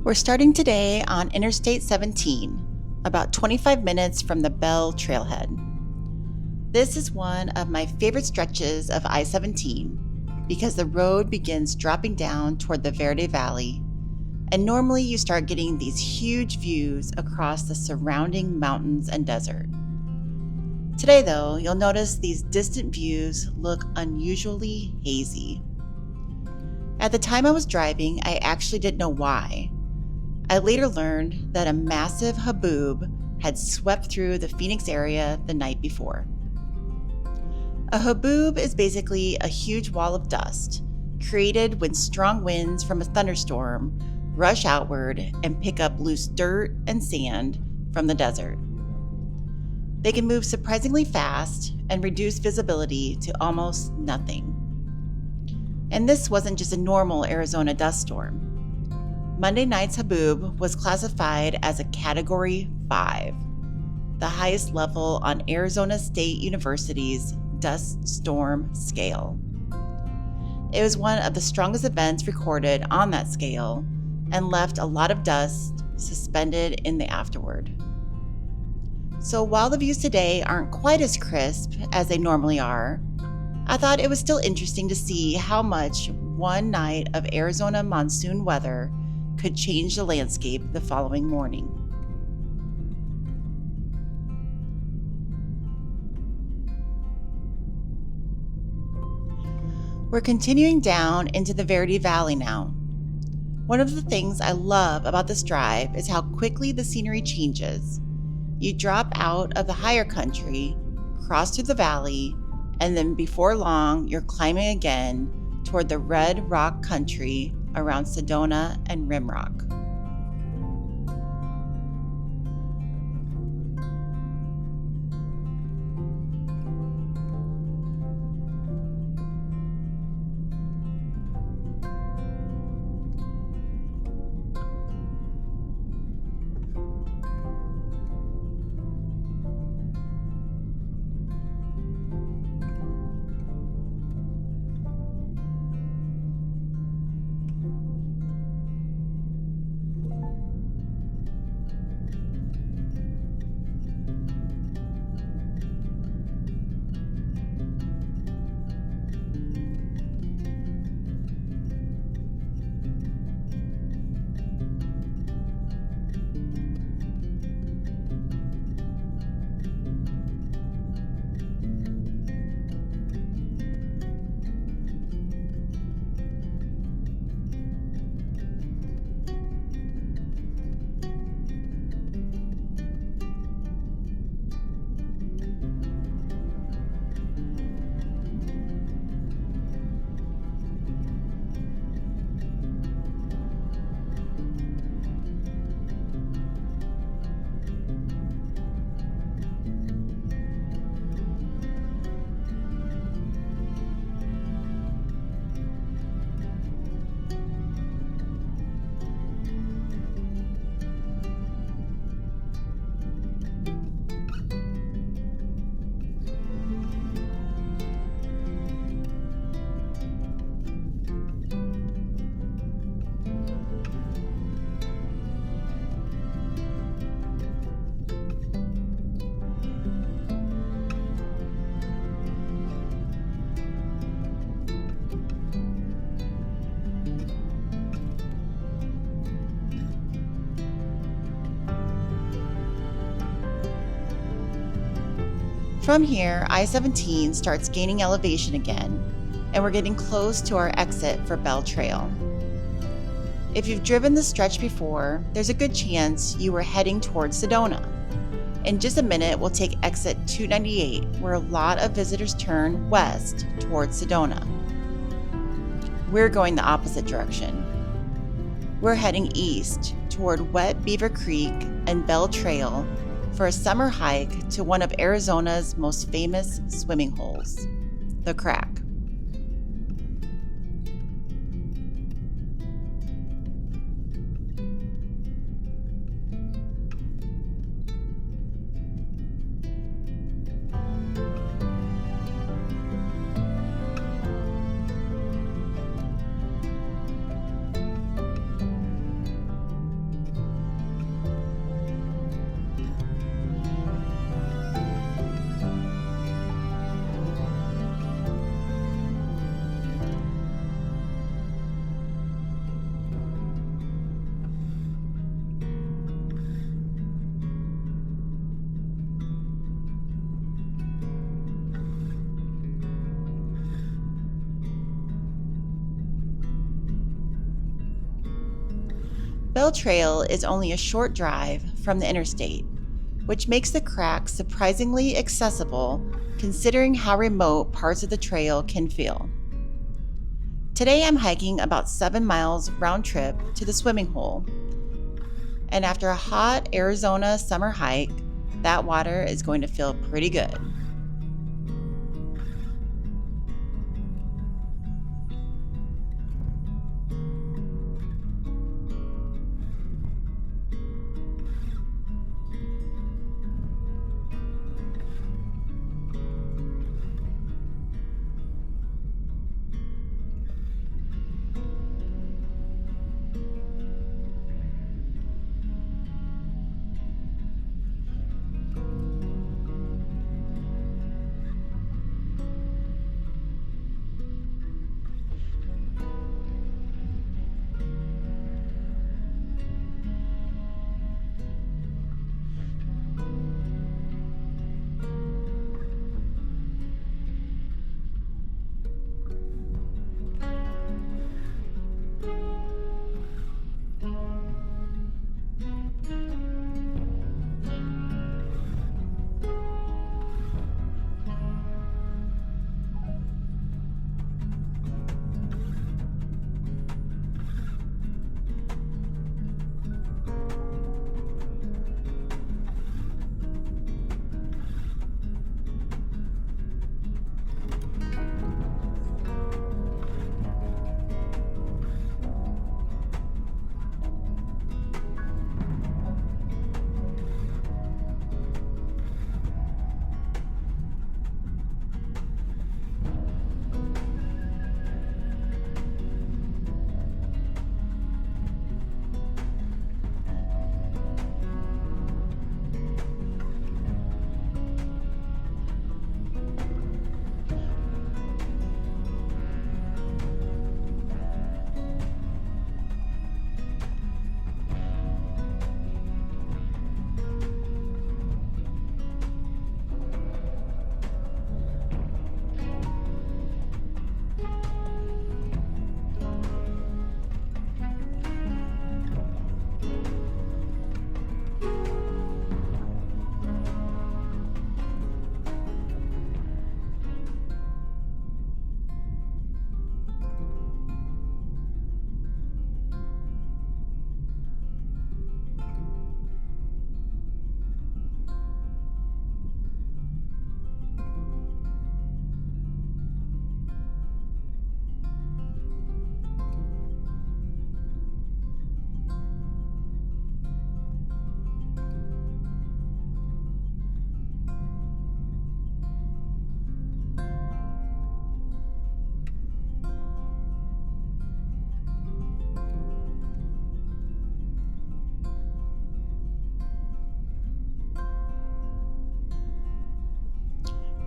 We're starting today on Interstate 17, about 25 minutes from the Bell Trailhead. This is one of my favorite stretches of I-17 because the road begins dropping down toward the Verde Valley, and normally you start getting these huge views across the surrounding mountains and desert. Today, though, you'll notice these distant views look unusually hazy. At the time I was driving, I actually didn't know why. I later learned that a massive haboob had swept through the Phoenix area the night before. A haboob is basically a huge wall of dust created when strong winds from a thunderstorm rush outward and pick up loose dirt and sand from the desert. They can move surprisingly fast and reduce visibility to almost nothing. And this wasn't just a normal Arizona dust storm. Monday night's haboob was classified as a Category 5, the highest level on Arizona State University's dust storm scale. It was one of the strongest events recorded on that scale and left a lot of dust suspended in the afterward. So while the views today aren't quite as crisp as they normally are, I thought it was still interesting to see how much one night of Arizona monsoon weather could change the landscape the following morning. We're continuing down into the Verde Valley now. One of the things I love about this drive is how quickly the scenery changes. You drop out of the higher country, cross through the valley, and then before long, you're climbing again toward the red rock country around Sedona and Rimrock. From here, I-17 starts gaining elevation again, and we're getting close to our exit for Bell Trail. If you've driven this stretch before, there's a good chance you were heading towards Sedona. In just a minute, we'll take exit 298, where a lot of visitors turn west towards Sedona. We're going the opposite direction. We're heading east toward Wet Beaver Creek and Bell Trail for a summer hike to one of Arizona's most famous swimming holes, the Crack. Bell Trail is only a short drive from the interstate, which makes the crack surprisingly accessible considering how remote parts of the trail can feel. Today I'm hiking about 7 miles round trip to the swimming hole. And after a hot Arizona summer hike, that water is going to feel pretty good.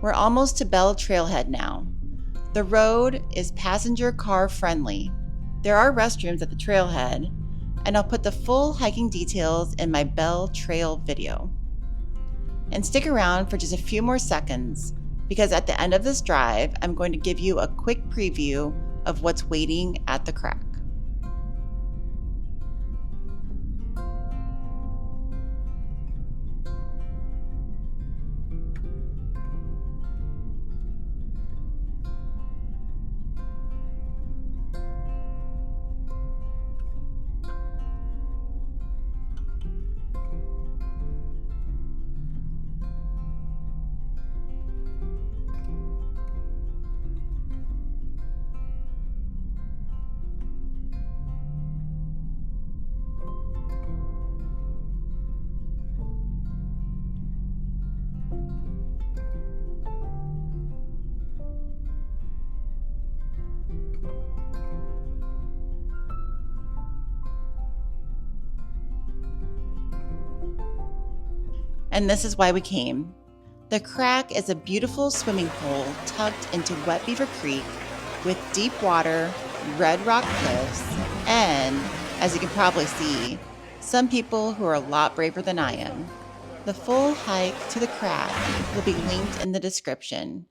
We're almost to Bell Trailhead now. The road is passenger car friendly. There are restrooms at the trailhead, and I'll put the full hiking details in my Bell Trail video. And stick around for just a few more seconds, because at the end of this drive, I'm going to give you a quick preview of what's waiting at the crack. And this is why we came. The crack is a beautiful swimming hole tucked into Wet Beaver Creek with deep water, red rock cliffs, and, as you can probably see, some people who are a lot braver than I am. The full hike to the crack will be linked in the description,